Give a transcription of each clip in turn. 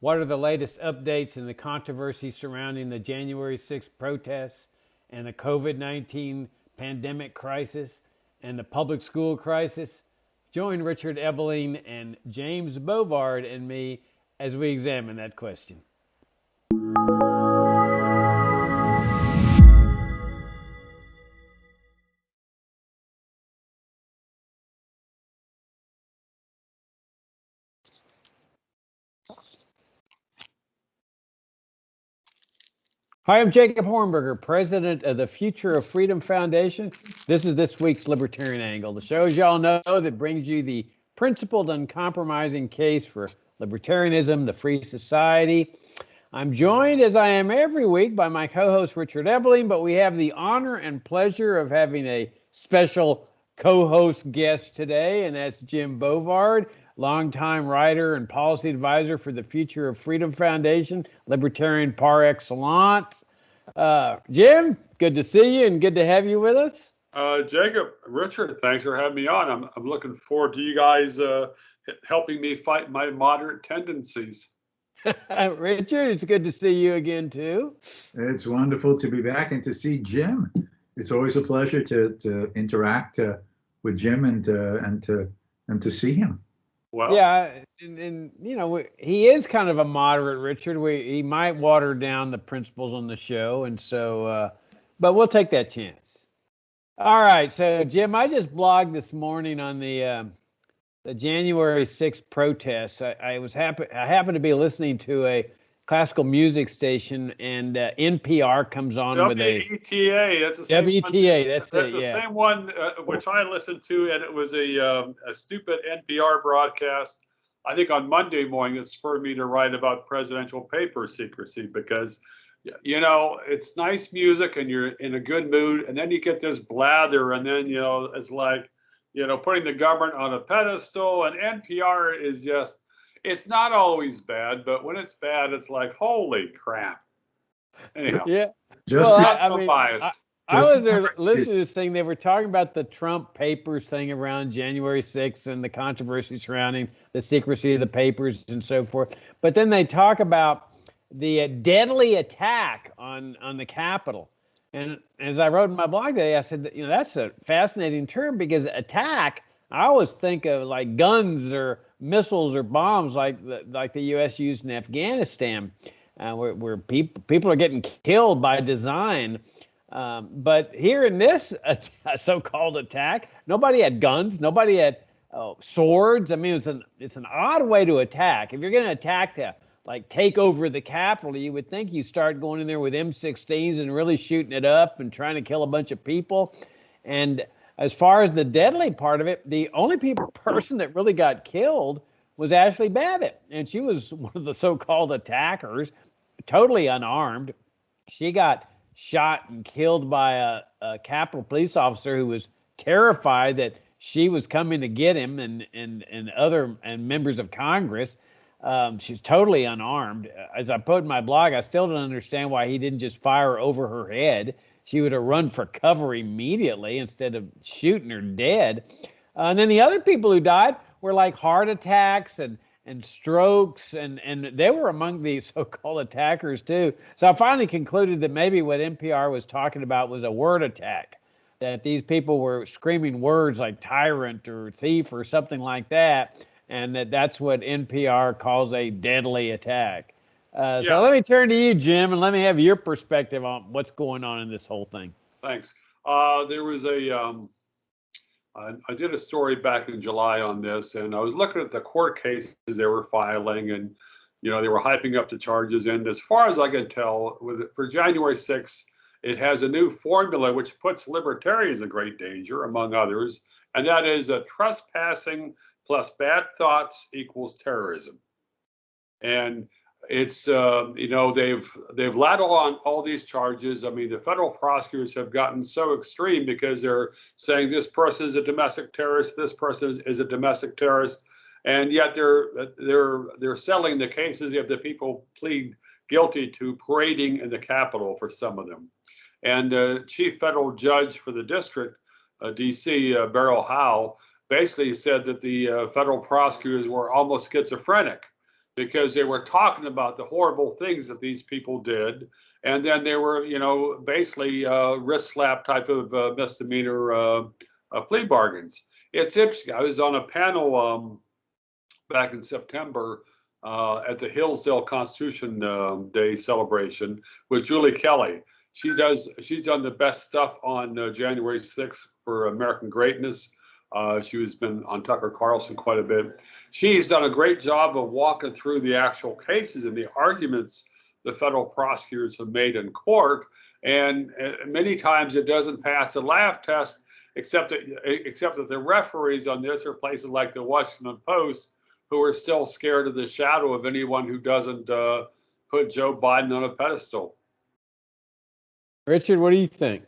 What are the latest updates in the controversy surrounding the January 6th protests and the COVID-19 pandemic crisis and the public school crisis? Join Richard Ebeling and James Bovard and me as we examine that question. Hi, I'm Jacob Hornberger, president of the Future of Freedom Foundation. This is this week's Libertarian Angle, the show, as y'all know, that brings you the principled, uncompromising case for libertarianism, the free society. I'm joined, as I am every week, by my co-host Richard Ebeling, but we have the honor and pleasure of having a special co-host guest today, and that's Jim Bovard, longtime writer and policy advisor for the Future of Freedom Foundation, libertarian par excellence. Jim, good to see you and good to have you with us. Jacob, Richard, thanks for having me on. I'm looking forward to you guys helping me fight my moderate tendencies. Richard, it's good to see you again, too. It's wonderful to be back and to see Jim. It's always a pleasure to interact with Jim and to see him. Well, yeah, and you know, he is kind of a moderate, Richard. He might water down the principles on the show, and so, but we'll take that chance. All right, so Jim, I just blogged this morning on the January 6th protests. I happened to be listening to a classical music station, and NPR comes on with a WETA. That's the same WETA. One, that's the same one which I listened to, and it was a stupid NPR broadcast. I think on Monday morning, it spurred me to write about presidential paper secrecy because, you know, it's nice music and you're in a good mood, and then you get this blather, and then it's like, putting the government on a pedestal, and NPR is just. It's not always bad, but when it's bad, it's like, holy crap. Anyhow, yeah. Just well, I'm so biased. I was there listening to this thing. They were talking about the Trump papers thing around January 6th and the controversy surrounding the secrecy of the papers and so forth. But then they talk about the deadly attack on the Capitol. And as I wrote in my blog today, I said, that's a fascinating term because attack, I always think of like guns or missiles or bombs like the U.S. used in Afghanistan, where people are getting killed by design. But here in this so-called attack, nobody had guns, nobody had swords. I mean, it's an odd way to attack. If you're going to attack to take over the Capitol, you would think you start going in there with M16s and really shooting it up and trying to kill a bunch of people. And as far as the deadly part of it, the only person that really got killed was Ashley Babbitt. And she was one of the so-called attackers, totally unarmed. She got shot and killed by a Capitol police officer who was terrified that she was coming to get him and other members of Congress. She's totally unarmed. As I put in my blog, I still don't understand why he didn't just fire over her head. She would have run for cover immediately instead of shooting her dead. And then the other people who died were like heart attacks and strokes, and they were among these so-called attackers too. So I finally concluded that maybe what NPR was talking about was a word attack, that these people were screaming words like tyrant or thief or something like that, and that's what NPR calls a deadly attack. So let me turn to you, Jim, and let me have your perspective on what's going on in this whole thing. Thanks. There was I did a story back in July on this, and I was looking at the court cases they were filing, and they were hyping up the charges. And as far as I could tell, for January 6th, it has a new formula which puts libertarians in great danger, among others, and that is that trespassing plus bad thoughts equals terrorism. And it's they've ladled on all these charges. I mean, the federal prosecutors have gotten so extreme because they're saying this person is a domestic terrorist, this person is a domestic terrorist, and yet they're settling the cases if the people plead guilty to parading in the Capitol for some of them. And chief federal judge for the district, D.C. Beryl Howe, basically said that the federal prosecutors were almost schizophrenic, because they were talking about the horrible things that these people did. And then they were, basically wrist slap type of misdemeanor plea bargains. It's interesting. I was on a panel back in September at the Hillsdale Constitution Day celebration with Julie Kelly. She's done the best stuff on January 6th for American Greatness. She's been on Tucker Carlson quite a bit. She's done a great job of walking through the actual cases and the arguments the federal prosecutors have made in court. And many times it doesn't pass the laugh test, except that the referees on this are places like the Washington Post, who are still scared of the shadow of anyone who doesn't put Joe Biden on a pedestal. Richard, what do you think?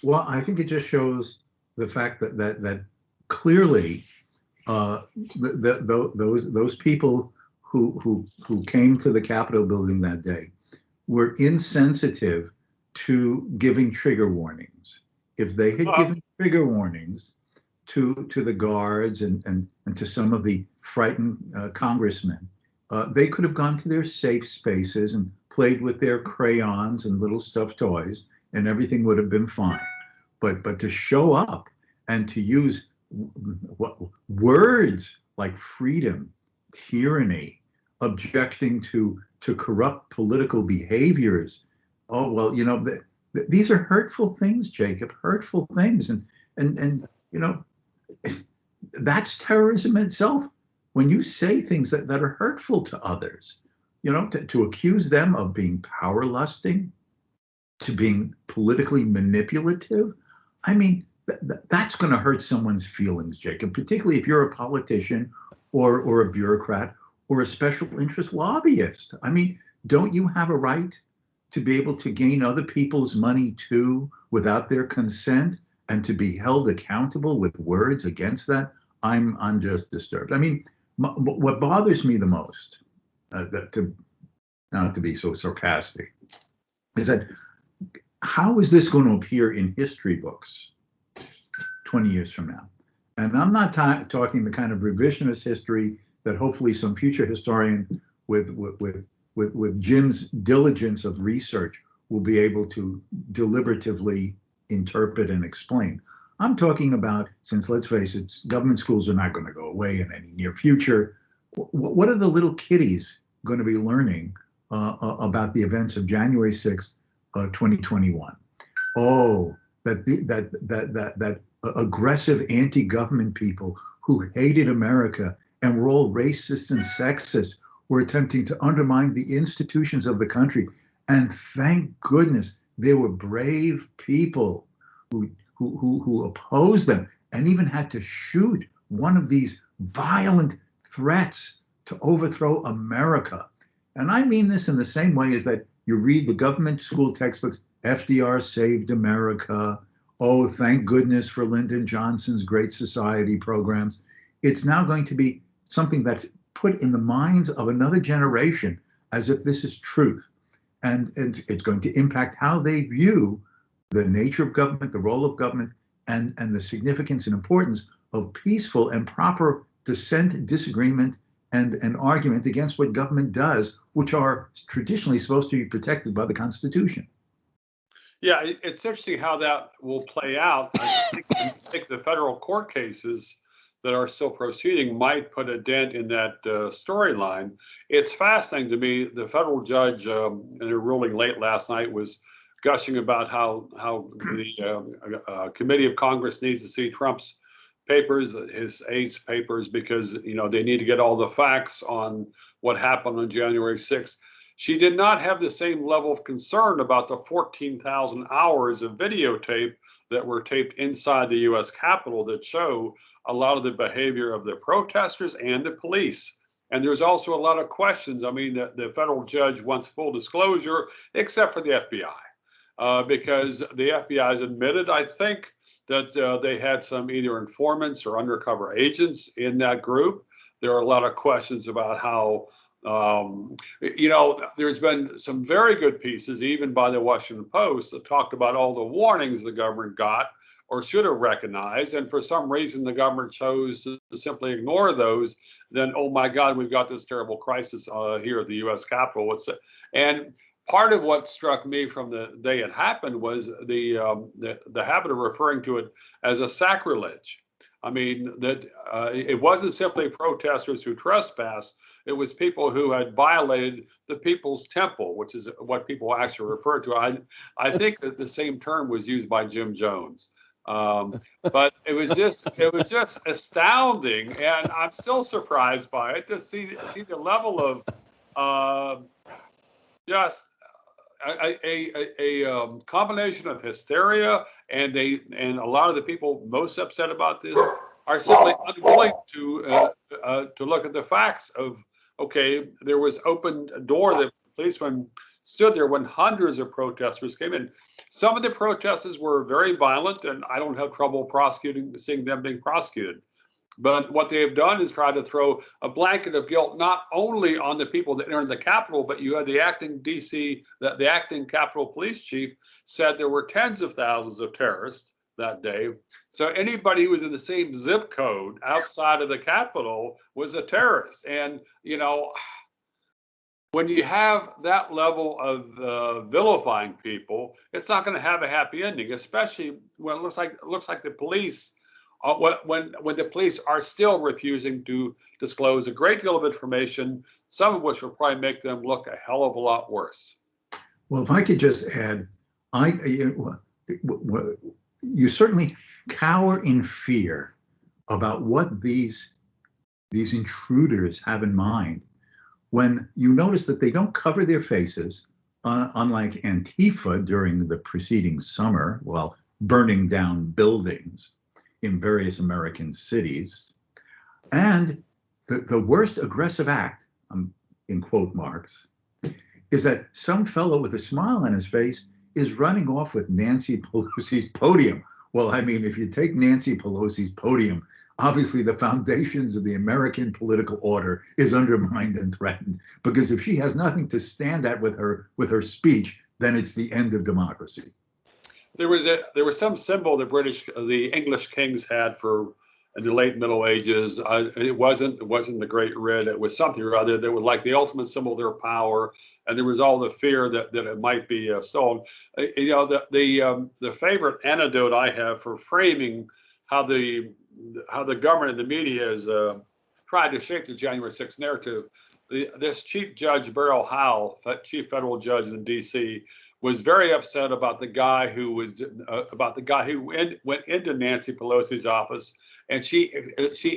Well, I think it just shows the fact that clearly those people who came to the Capitol building that day were insensitive to giving trigger warnings. If they had given trigger warnings to the guards and to some of the frightened congressmen, they could have gone to their safe spaces and played with their crayons and little stuffed toys, and everything would have been fine. But to show up and to use words like freedom, tyranny, objecting to corrupt political behaviors. Oh, well, these are hurtful things, Jacob, hurtful things. And that's terrorism itself. When you say things that are hurtful to others, to accuse them of being power lusting, to being politically manipulative, I mean, that's going to hurt someone's feelings, Jacob, particularly if you're a politician or a bureaucrat or a special interest lobbyist. I mean, don't you have a right to be able to gain other people's money too without their consent and to be held accountable with words against that? I'm just disturbed. I mean, what bothers me the most, not to be so sarcastic, is that how is this going to appear in history books 20 years from now? And I'm not talking the kind of revisionist history that hopefully some future historian with Jim's diligence of research will be able to deliberatively interpret and explain. I'm talking about, since let's face it, government schools are not going to go away in any near future. What are the little kiddies going to be learning about the events of January 6th, 2021? Oh, that aggressive anti-government people who hated America and were all racist and sexist were attempting to undermine the institutions of the country. And thank goodness there were brave people who opposed them and even had to shoot one of these violent threats to overthrow America. And I mean this in the same way as that you read the government school textbooks, FDR saved America. Oh, thank goodness for Lyndon Johnson's Great Society programs. It's now going to be something that's put in the minds of another generation as if this is truth. And it's going to impact how they view the nature of government, the role of government, and the significance and importance of peaceful and proper dissent, disagreement, and argument against what government does, which are traditionally supposed to be protected by the Constitution. Yeah, it's interesting how that will play out. I think the federal court cases that are still proceeding might put a dent in that storyline. It's fascinating to me. The federal judge in a ruling late last night was gushing about how the committee of Congress needs to see Trump's papers, his aides' papers, because they need to get all the facts on what happened on January 6th. She did not have the same level of concern about the 14,000 hours of videotape that were taped inside the U.S. Capitol that show a lot of the behavior of the protesters and the police. And there's also a lot of questions. I mean, the federal judge wants full disclosure, except for the FBI, because the FBI has admitted, I think, that they had some either informants or undercover agents in that group. There are a lot of questions about how, there's been some very good pieces, even by the Washington Post, that talked about all the warnings the government got or should have recognized, and for some reason the government chose to simply ignore those, then, oh my God, we've got this terrible crisis here at the U.S. Capitol. And part of what struck me from the day it happened was the habit of referring to it as a sacrilege. I mean, that it wasn't simply protesters who trespassed. It was people who had violated the People's Temple, which is what people actually refer to. I think that the same term was used by Jim Jones. But it was just astounding, and I'm still surprised by it to see the level of just a combination of hysteria, and a lot of the people most upset about this are simply unwilling to look at the facts of, okay, there was open door that policemen stood there when hundreds of protesters came in. Some of the protesters were very violent, and I don't have trouble seeing them being prosecuted. But what they have done is try to throw a blanket of guilt not only on the people that entered the Capitol, but you had the acting the acting Capitol Police Chief said there were tens of thousands of terrorists that day. So anybody who was in the same zip code outside of the Capitol was a terrorist. And, you know, when you have that level of vilifying people, it's not going to have a happy ending, especially when it looks like the police. When the police are still refusing to disclose a great deal of information, some of which will probably make them look a hell of a lot worse. Well, if I could just add, you certainly cower in fear about what these intruders have in mind when you notice that they don't cover their faces, unlike Antifa during the preceding summer, while burning down buildings in various American cities. And the worst aggressive act, in quote marks, is that some fellow with a smile on his face is running off with Nancy Pelosi's podium. Well, I mean, if you take Nancy Pelosi's podium, obviously the foundations of the American political order is undermined and threatened, because if she has nothing to stand at with her speech, then it's the end of democracy. There was some symbol the English kings had for in the late Middle Ages. It wasn't the Great Red. It was something or other that was like the ultimate symbol of their power, and there was all the fear that it might be stolen. You know, the favorite anecdote I have for framing how the government and the media has tried to shape the January 6th narrative. This Chief Judge Beryl Howell, Chief Federal Judge in D.C., was very upset about the guy who went into Nancy Pelosi's office, and she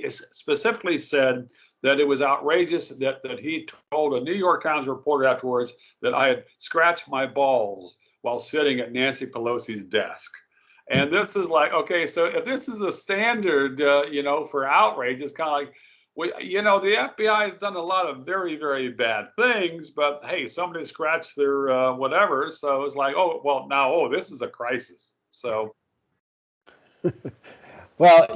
specifically said that it was outrageous that he told a New York Times reporter afterwards that I had scratched my balls while sitting at Nancy Pelosi's desk. And this is like, okay, so if this is a standard, for outrage, it's kind of like, the FBI has done a lot of very, very bad things, but hey, somebody scratched their whatever. So it's like, this is a crisis. So. Well,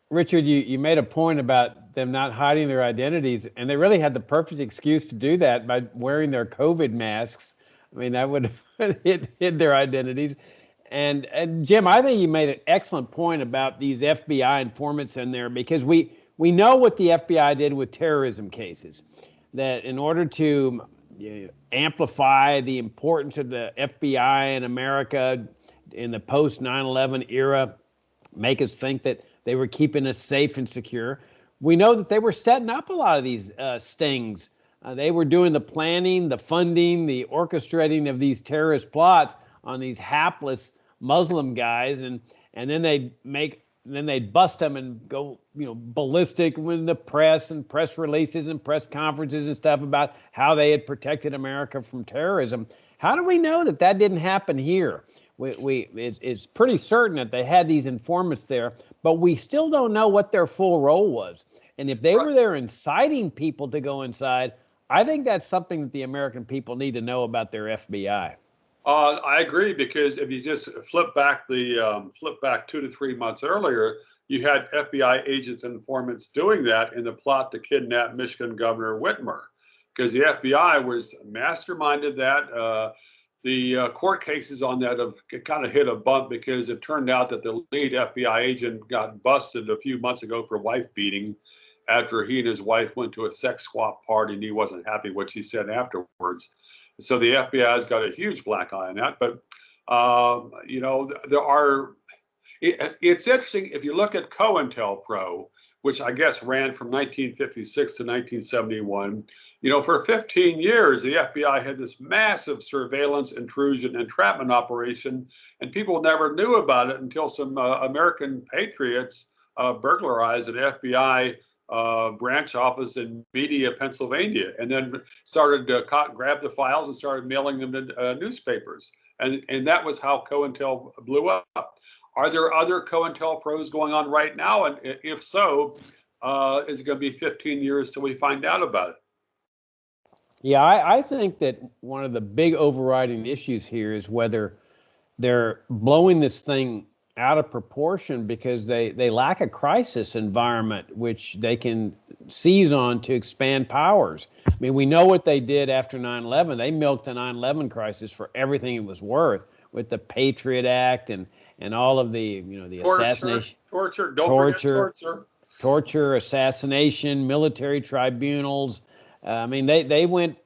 Richard, you made a point about them not hiding their identities, and they really had the perfect excuse to do that by wearing their COVID masks. I mean, that would have hid their identities. And Jim, I think you made an excellent point about these FBI informants in there, because we know what the FBI did with terrorism cases, that in order to amplify the importance of the FBI in America in the post 9/11 era, make us think that they were keeping us safe and secure. We know that they were setting up a lot of these stings. They were doing the planning, the funding, the orchestrating of these terrorist plots on these hapless Muslim guys, and then they'd bust them and go ballistic with the press and press releases and press conferences and stuff about how they had protected America from terrorism. How do we know that didn't happen here? It's pretty certain that they had these informants there, but we still don't know what their full role was. And if they were there inciting people to go inside, I think that's something that the American people need to know about their FBI. I agree, because if you just flip back 2 to 3 months earlier, you had FBI agents and informants doing that in the plot to kidnap Michigan Governor Whitmer, because the FBI was masterminded that. the court cases on that have kind of hit a bump because it turned out that the lead FBI agent got busted a few months ago for wife beating after he and his wife went to a sex swap party and he wasn't happy what she said afterwards. So the FBI's got a huge black eye on that. But, you know, it's interesting if you look at COINTELPRO, which I guess ran from 1956 to 1971. You know, for 15 years, the FBI had this massive surveillance, intrusion, entrapment operation, and people never knew about it until some American patriots burglarized an FBI branch office in Media, Pennsylvania, and then started to grab the files and started mailing them to newspapers. And that was how COINTEL blew up. Are there other COINTELPROs going on right now? And if so, is it going to be 15 years till we find out about it? Yeah, I think that one of the big overriding issues here is whether they're blowing this thing out of proportion because they lack a crisis environment which they can seize on to expand powers. I mean, we know what they did after 9/11. They milked the 9/11 crisis for everything it was worth with the Patriot Act and all of the, you know, the assassination, torture, assassination, military tribunals. I mean, they went,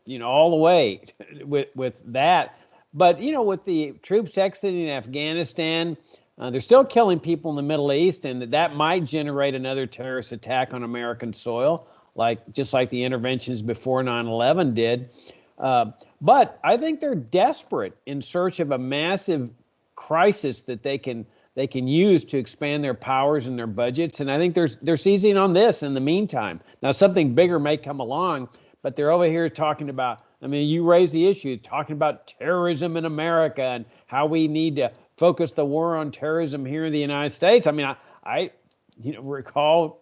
you know, all the way with that. But, you know, with the troops exiting Afghanistan, they're still killing people in the Middle East, and that might generate another terrorist attack on American soil, just like the interventions before 9/11 did. But I think they're desperate in search of a massive crisis that they can use to expand their powers and their budgets, and I think they're seizing on this in the meantime. Now, something bigger may come along, but they're over here talking about, I mean, you raise the issue, talking about terrorism in America and how we need to focus the war on terrorism here in the United States. I mean, I recall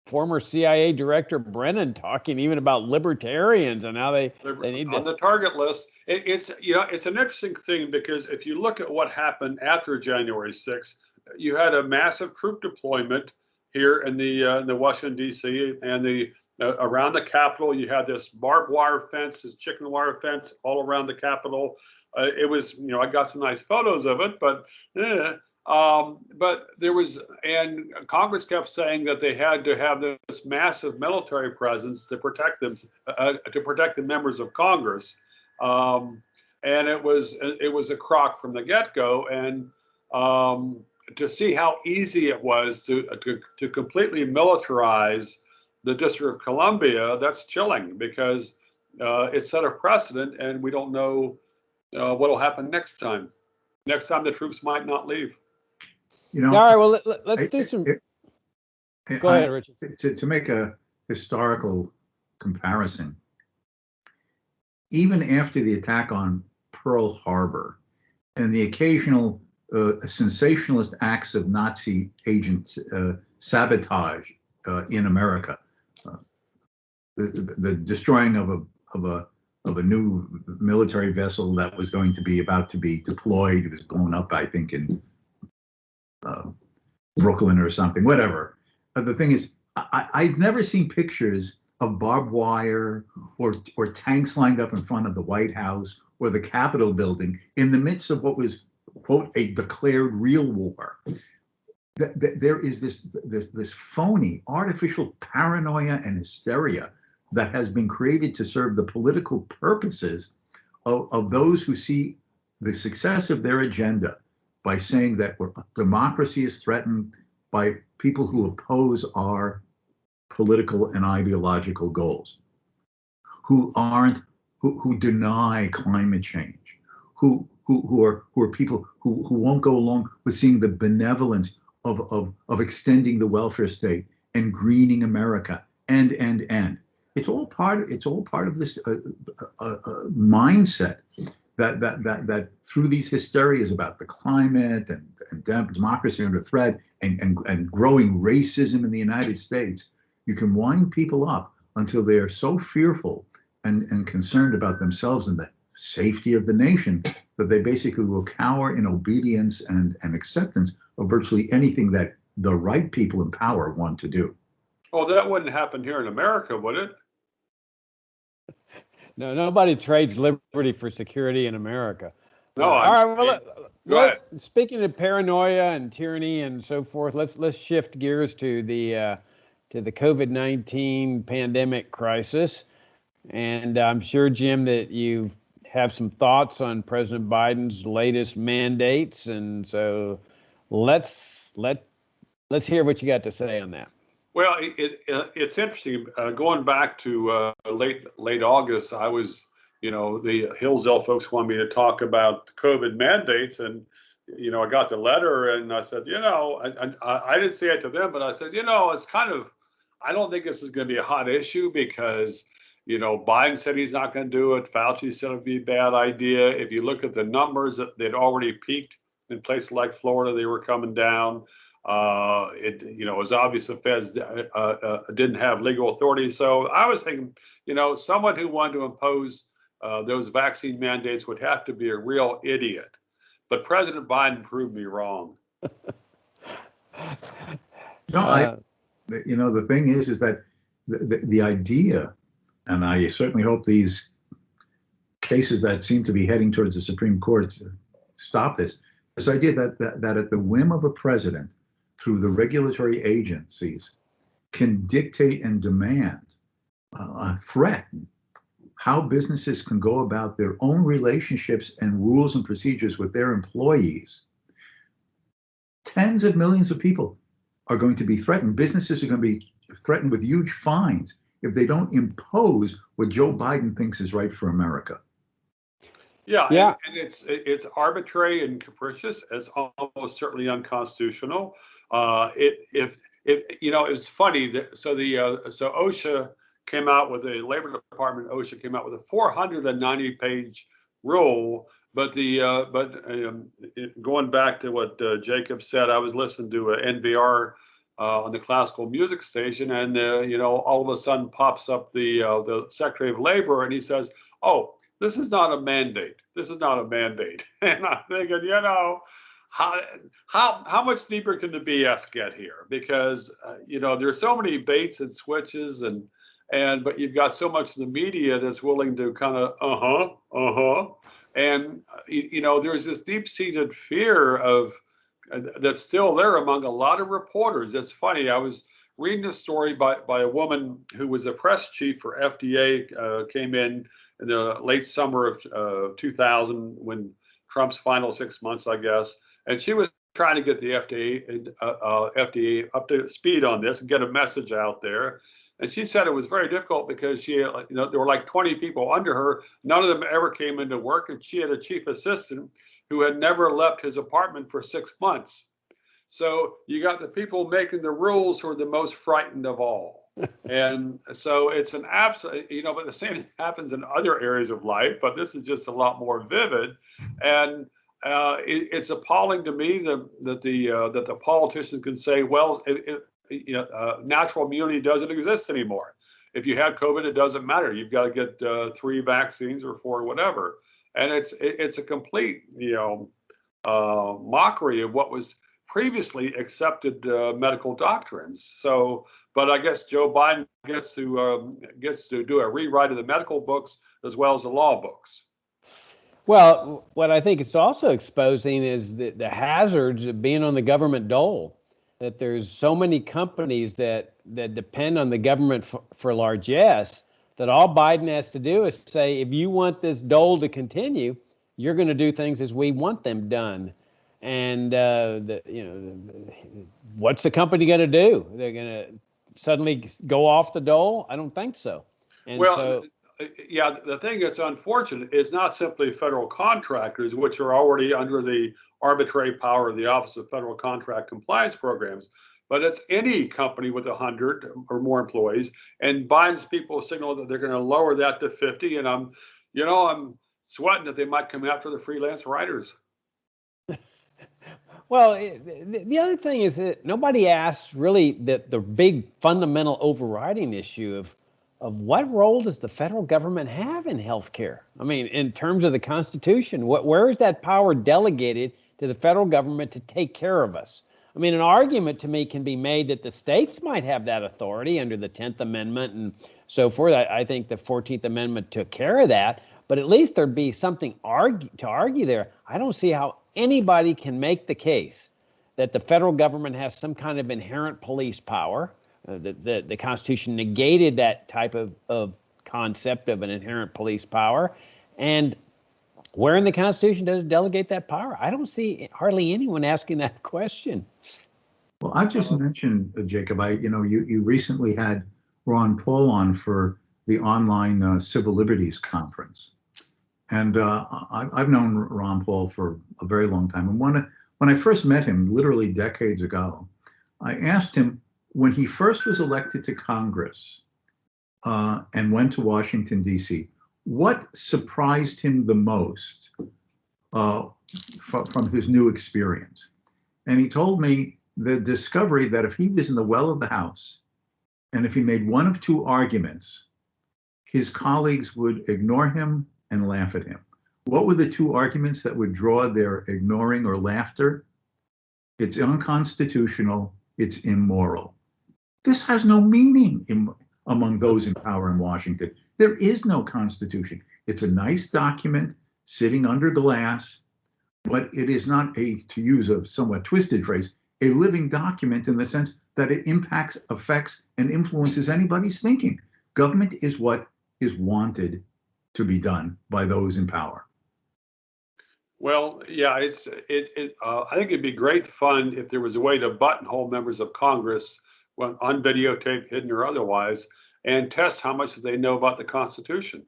former CIA Director Brennan talking even about libertarians and how they need on the target list. It's an interesting thing because if you look at what happened after January 6th, you had a massive troop deployment here in the Washington D.C. and around the Capitol. You had this barbed wire fence, this chicken wire fence all around the Capitol. It was, I got some nice photos of it, but there was, and Congress kept saying that they had to have this massive military presence to protect them, to protect the members of Congress, and it was a crock from the get-go. And to see how easy it was to completely militarize the District of Columbia, that's chilling because it set a precedent, and we don't know what will happen next time. Next time the troops might not leave. All right, well, let's do some. Go ahead, Richard. To make a historical comparison, even after the attack on Pearl Harbor and the occasional sensationalist acts of Nazi agent sabotage in America, the destroying of a new military vessel that was about to be deployed, it was blown up, I think, in Brooklyn or something, whatever. The thing is, I've never seen pictures of barbed wire or tanks lined up in front of the White House or the Capitol building in the midst of what was, quote, a declared real war. There is this phony, artificial paranoia and hysteria that has been created to serve the political purposes of those who see the success of their agenda by saying that democracy is threatened by people who oppose our political and ideological goals, who deny climate change, who are people who won't go along with seeing the benevolence of extending the welfare state and greening America, and it's all part of this mindset that through these hysterias about the climate and democracy under threat and growing racism in the United States, you can wind people up until they are so fearful and concerned about themselves and the safety of the nation that they basically will cower in obedience and acceptance of virtually anything that the right people in power want to do. Oh, that wouldn't happen here in America, would it? No, nobody trades liberty for security in America. No, All right. Well, go ahead. speaking of paranoia and tyranny and so forth, let's shift gears to the COVID-19 pandemic crisis. And I'm sure, Jim, that you have some thoughts on President Biden's latest mandates, and so let's hear what you got to say on that. Well, it's interesting. Going back to late August, I was, the Hillsdale folks wanted me to talk about COVID mandates, and I got the letter, and I said, I didn't say it to them, but I said, it's kind of, I don't think this is going to be a hot issue because, Biden said he's not going to do it. Fauci said it'd be a bad idea. If you look at the numbers, that they'd already peaked in places like Florida, they were coming down. It was obvious the feds didn't have legal authority. So I was thinking, someone who wanted to impose those vaccine mandates would have to be a real idiot. But President Biden proved me wrong. No, the thing is that the idea, and I certainly hope these cases that seem to be heading towards the Supreme Court stop this idea that at the whim of a president, through the regulatory agencies, can dictate and demand, threaten how businesses can go about their own relationships and rules and procedures with their employees. Tens of millions of people are going to be threatened. Businesses are going to be threatened with huge fines if they don't impose what Joe Biden thinks is right for America. Yeah. And it's arbitrary and capricious. It's almost certainly unconstitutional. It's funny that so OSHA came out with the Labor Department. OSHA came out with a 490-page rule. But going back to what Jacob said, I was listening to NPR on the classical music station, and all of a sudden pops up the Secretary of Labor, and he says, "Oh, this is not a mandate. This is not a mandate." And I'm thinking, how much deeper can the BS get here? Because there's so many baits and switches, but you've got so much of the media that's willing to kind of and there's this deep-seated fear of that's still there among a lot of reporters. It's funny. I was reading a story by a woman who was a press chief for FDA, came in the late summer of 2000 when Trump's final 6 months, I guess, and she was trying to get the FDA up to speed on this and get a message out there. And she said it was very difficult because there were like 20 people under her. None of them ever came into work, and she had a chief assistant who had never left his apartment for 6 months. So you got the people making the rules who are the most frightened of all. And so it's an absolute, but the same thing happens in other areas of life, but this is just a lot more vivid. And it's appalling to me that the politicians can say, well, natural immunity doesn't exist anymore. If you had COVID, it doesn't matter. You've got to get 3 vaccines or 4, whatever. And it's a complete, mockery of what was previously accepted medical doctrines. So, but I guess Joe Biden gets to do a rewrite of the medical books as well as the law books. Well, what I think it's also exposing is the hazards of being on the government dole. That there's so many companies that depend on the government for largesse, that all Biden has to do is say, if you want this dole to continue, you're going to do things as we want them done. And what's the company going to do? They're going to suddenly go off the dole? I don't think so. And yeah, the thing that's unfortunate is not simply federal contractors, which are already under the arbitrary power of the Office of Federal Contract Compliance Programs, but it's any company with 100 or more employees. And Biden's people signal that they're going to lower that to 50. And I'm sweating that they might come after the freelance writers. Well, the other thing is that nobody asks really the big fundamental overriding issue of what role does the federal government have in healthcare? I mean, in terms of the Constitution, where is that power delegated to the federal government to take care of us? I mean, an argument to me can be made that the states might have that authority under the 10th Amendment and so forth. I think the 14th Amendment took care of that, but at least there'd be something to argue there. I don't see how anybody can make the case that the federal government has some kind of inherent police power. The Constitution negated that type of concept of an inherent police power. And where in the Constitution does it delegate that power? I don't see hardly anyone asking that question. Well, I just mentioned, Jacob, you recently had Ron Paul on for the online Civil Liberties Conference. And I've known Ron Paul for a very long time. And when I first met him, literally decades ago, I asked him, when he first was elected to Congress and went to Washington, D.C., what surprised him the most from his new experience? And he told me the discovery that if he was in the well of the House and if he made one of two arguments, his colleagues would ignore him and laugh at him. What were the two arguments that would draw their ignoring or laughter? It's unconstitutional, it's immoral. This has no meaning among those in power in Washington. There is no Constitution. It's a nice document sitting under glass, but it is not to use a somewhat twisted phrase, a living document in the sense that it impacts, affects, and influences anybody's thinking. Government is what is wanted to be done by those in power. Well, yeah, I think it'd be great fun if there was a way to buttonhole members of Congress on videotape, hidden or otherwise, and test how much they know about the Constitution.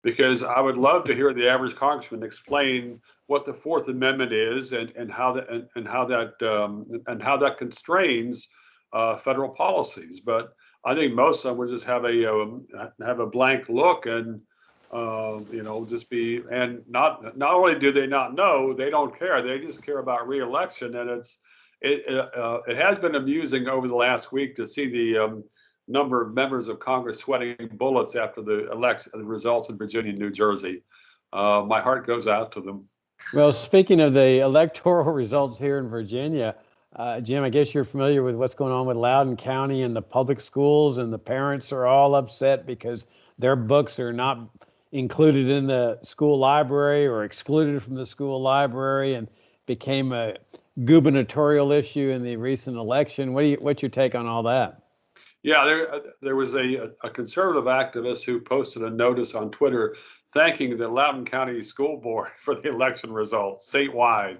Because I would love to hear the average congressman explain what the Fourth Amendment is and how that constrains federal policies. But I think most of them would just have a blank look and just be, and not only do they not know, they don't care. They just care about re-election. And it has been amusing over the last week to see the number of members of Congress sweating bullets after the results in Virginia and New Jersey. My heart goes out to them. Well, speaking of the electoral results here in Virginia, Jim, I guess you're familiar with what's going on with Loudoun County and the public schools, and the parents are all upset because their books are not included in the school library or excluded from the school library, and became a gubernatorial issue in the recent election. What's your take on all that? Yeah, there was a conservative activist who posted a notice on Twitter thanking the Loudoun County School Board for the election results statewide.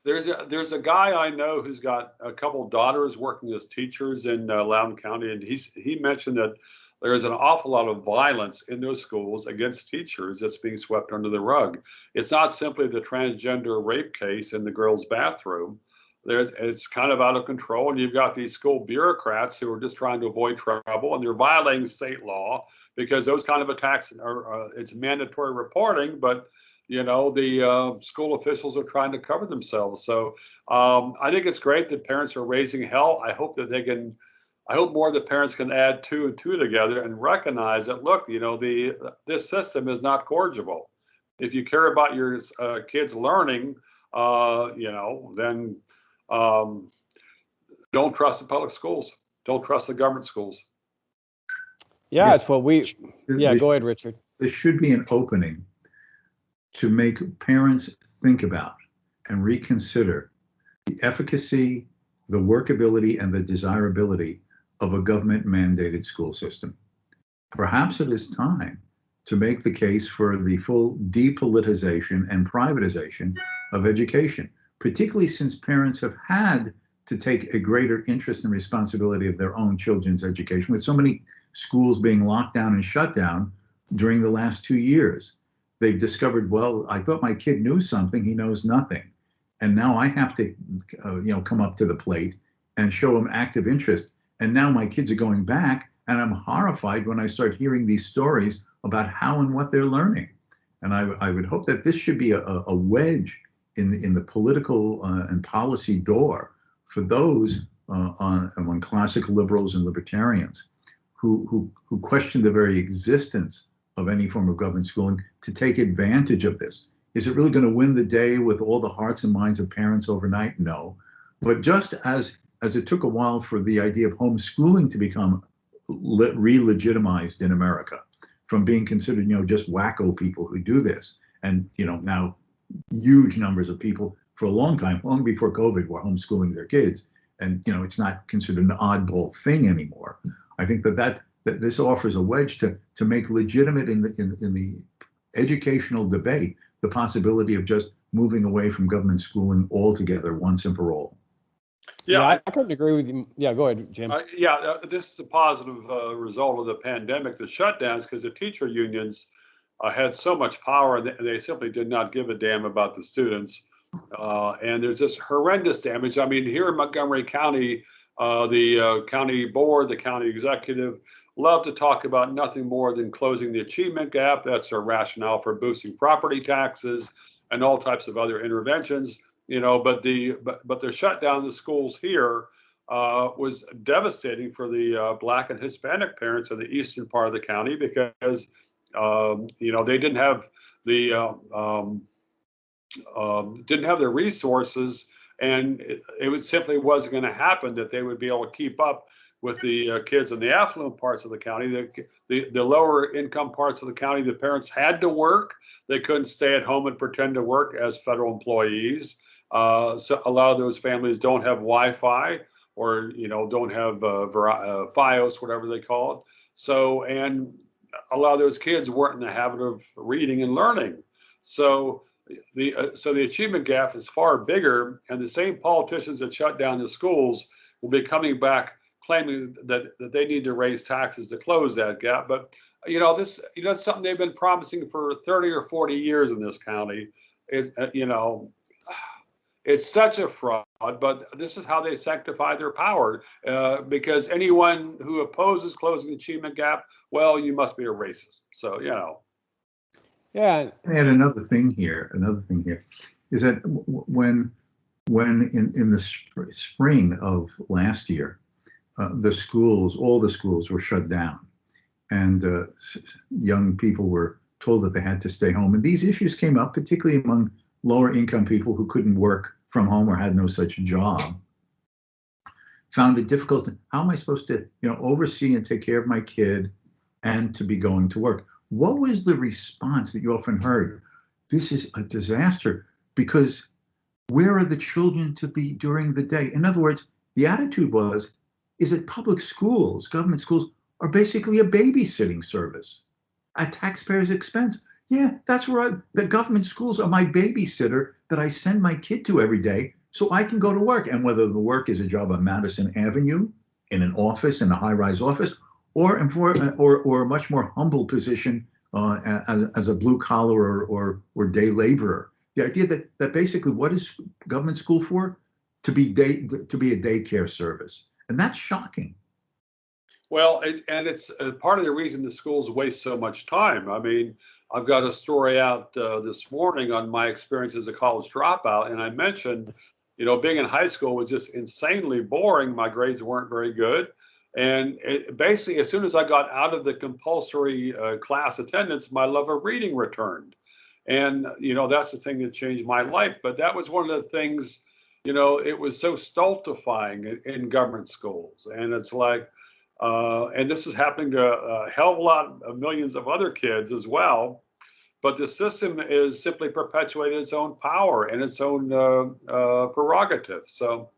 There's a guy I know who's got a couple daughters working as teachers in Loudoun County, and he mentioned that there is an awful lot of violence in those schools against teachers that's being swept under the rug. It's not simply the transgender rape case in the girls' bathroom. It's kind of out of control, and you've got these school bureaucrats who are just trying to avoid trouble, and they're violating state law because those kind of attacks are it's mandatory reporting, but the school officials are trying to cover themselves. So I think it's great that parents are raising hell. I hope more of the parents can add two and two together and recognize that, look, this system is not corrigible. If you care about your kids learning, then don't trust the public schools. Don't trust the government schools. Yeah, that's what go ahead, Richard. There should be an opening to make parents think about and reconsider the efficacy, the workability, and the desirability of a government-mandated school system. Perhaps it is time to make the case for the full depolitization and privatization of education, particularly since parents have had to take a greater interest and responsibility of their own children's education, with so many schools being locked down and shut down during the last 2 years. They've discovered, well, I thought my kid knew something, he knows nothing. And now I have to, come up to the plate and show him active interest. And now my kids are going back, and I'm horrified when I start hearing these stories about how and what they're learning. And I would hope that this should be a wedge in the political and policy door for those among classical liberals and libertarians who question the very existence of any form of government schooling, to take advantage of this. Is it really going to win the day with all the hearts and minds of parents overnight? No. But just as it took a while for the idea of homeschooling to become re-legitimized in America, from being considered, just wacko people who do this, and now huge numbers of people for a long time, long before COVID, were homeschooling their kids, and it's not considered an oddball thing anymore. I think that this offers a wedge to make legitimate in the educational debate the possibility of just moving away from government schooling altogether once and for all. Yeah, I couldn't agree with you. Yeah, go ahead, Jim. This is a positive result of the pandemic, the shutdowns, because the teacher unions had so much power, and they simply did not give a damn about the students. And there's just horrendous damage. I mean, here in Montgomery County, the county board, the county executive, love to talk about nothing more than closing the achievement gap. That's their rationale for boosting property taxes and all types of other interventions. But the shutdown of the schools here was devastating for the Black and Hispanic parents of the eastern part of the county, because they didn't have the resources, and it simply wasn't going to happen that they would be able to keep up with the kids in the affluent parts of the county. The lower income parts of the county, the parents had to work. They couldn't stay at home and pretend to work as federal employees. So a lot of those families don't have Wi-Fi, or don't have FiOS, whatever they call it. So, and a lot of those kids weren't in the habit of reading and learning. So the achievement gap is far bigger, and the same politicians that shut down the schools will be coming back claiming that they need to raise taxes to close that gap. But this something they've been promising for 30 or 40 years in this county. Is it's such a fraud, but this is how they sanctify their power, because anyone who opposes closing the achievement gap, well, you must be a racist. So, Yeah. And another thing here is that when in the spring of last year, all the schools were shut down, and young people were told that they had to stay home. And these issues came up, particularly among lower income people who couldn't work from home or had no such job. Found it difficult. How am I supposed to, oversee and take care of my kid and to be going to work? What was the response that you often heard? This is a disaster, because where are the children to be during the day? In other words, the attitude is that public schools, government schools, are basically a babysitting service at taxpayers' expense. Yeah, that's where the government schools are my babysitter that I send my kid to every day so I can go to work. And whether the work is a job on Madison Avenue, in an office, in a high-rise office, or a much more humble position as a blue collar or day laborer. The idea that basically, what is government school for? To be a daycare service, and that's shocking. Well, it's part of the reason the schools waste so much time. I mean, I've got a story out this morning on my experience as a college dropout, and I mentioned, being in high school was just insanely boring. My grades weren't very good. And basically, as soon as I got out of the compulsory class attendance, my love of reading returned. And, that's the thing that changed my life. But that was one of the things, it was so stultifying in government schools. And it's like, and this is happening to a hell of a lot of millions of other kids as well. But the system is simply perpetuating its own power and its own prerogative. So.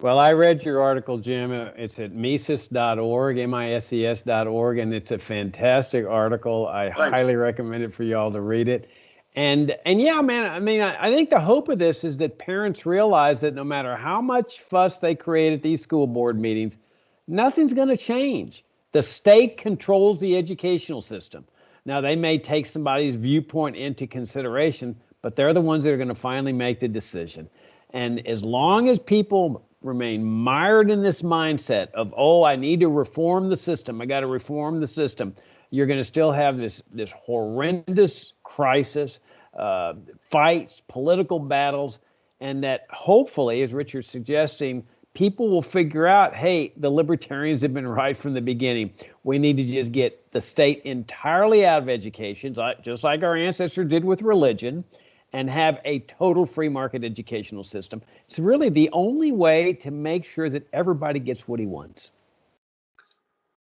Well, I read your article, Jim. It's at Mises.org, MISES.org, and it's a fantastic article. I highly recommend it for y'all to read it. And yeah, man, I mean, I think the hope of this is that parents realize that no matter how much fuss they create at these school board meetings, nothing's going to change. The state controls the educational system. Now, they may take somebody's viewpoint into consideration, but they're the ones that are going to finally make the decision. And as long as people remain mired in this mindset of, I need to reform the system, I got to reform the system, you're going to still have this horrendous crisis, fights, political battles, and that hopefully, as Richard's suggesting, people will figure out, hey, the libertarians have been right from the beginning. We need to just get the state entirely out of education, just like our ancestors did with religion, and have a total free market educational system. It's really the only way to make sure that everybody gets what he wants.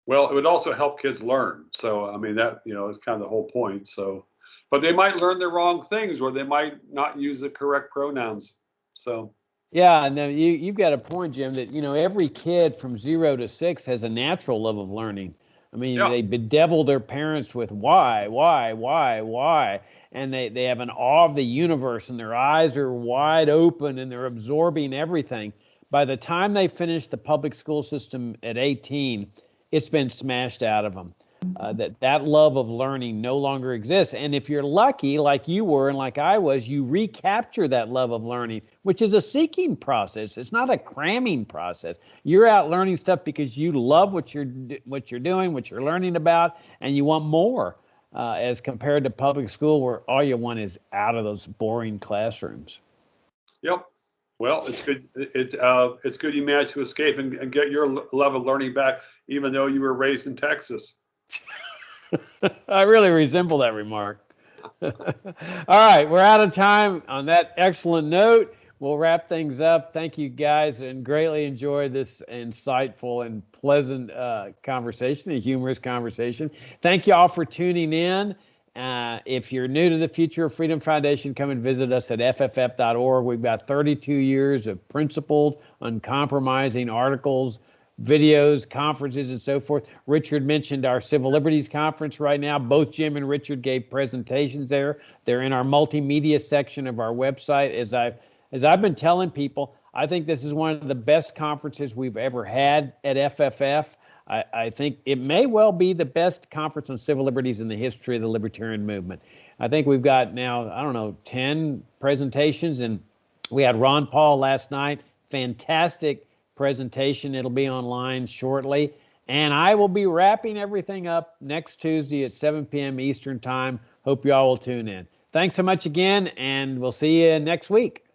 Well, it would also help kids learn. So, I mean, that, is kind of the whole point. So, but they might learn the wrong things, or they might not use the correct pronouns. So, yeah, no, you've got a point, Jim, that, every kid from 0 to 6 has a natural love of learning. I mean, yeah. they bedevil their parents with why, and they have an awe of the universe, and their eyes are wide open, and they're absorbing everything. By the time they finish the public school system at 18, it's been smashed out of them. That love of learning no longer exists. And if you're lucky, like you were and like I was, you recapture that love of learning, which is a seeking process. It's not a cramming process. You're out learning stuff because you love what you're doing, what you're learning about, and you want more, as compared to public school, where all you want is out of those boring classrooms. Yep. Well, it's good. It's good you managed to escape and get your love of learning back, even though you were raised in Texas. I really resemble that remark. All right, we're out of time. On that excellent note, we'll wrap things up. Thank you, guys, and greatly enjoyed this insightful and pleasant conversation, a humorous conversation. Thank you all for tuning in. If you're new to the Future of Freedom Foundation, come and visit us at fff.org. We've got 32 years of principled, uncompromising articles, videos, conferences, and so forth. Richard mentioned our Civil Liberties Conference right now. Both Jim and Richard gave presentations there. They're in our multimedia section of our website. As I've been telling people, I think this is one of the best conferences we've ever had at FFF. I think it may well be the best conference on civil liberties in the history of the libertarian movement. I think we've got now, 10 presentations, and we had Ron Paul last night. Fantastic presentation. It'll be online shortly. And I will be wrapping everything up next Tuesday at 7 p.m. Eastern Time. Hope you all will tune in. Thanks so much again, and we'll see you next week.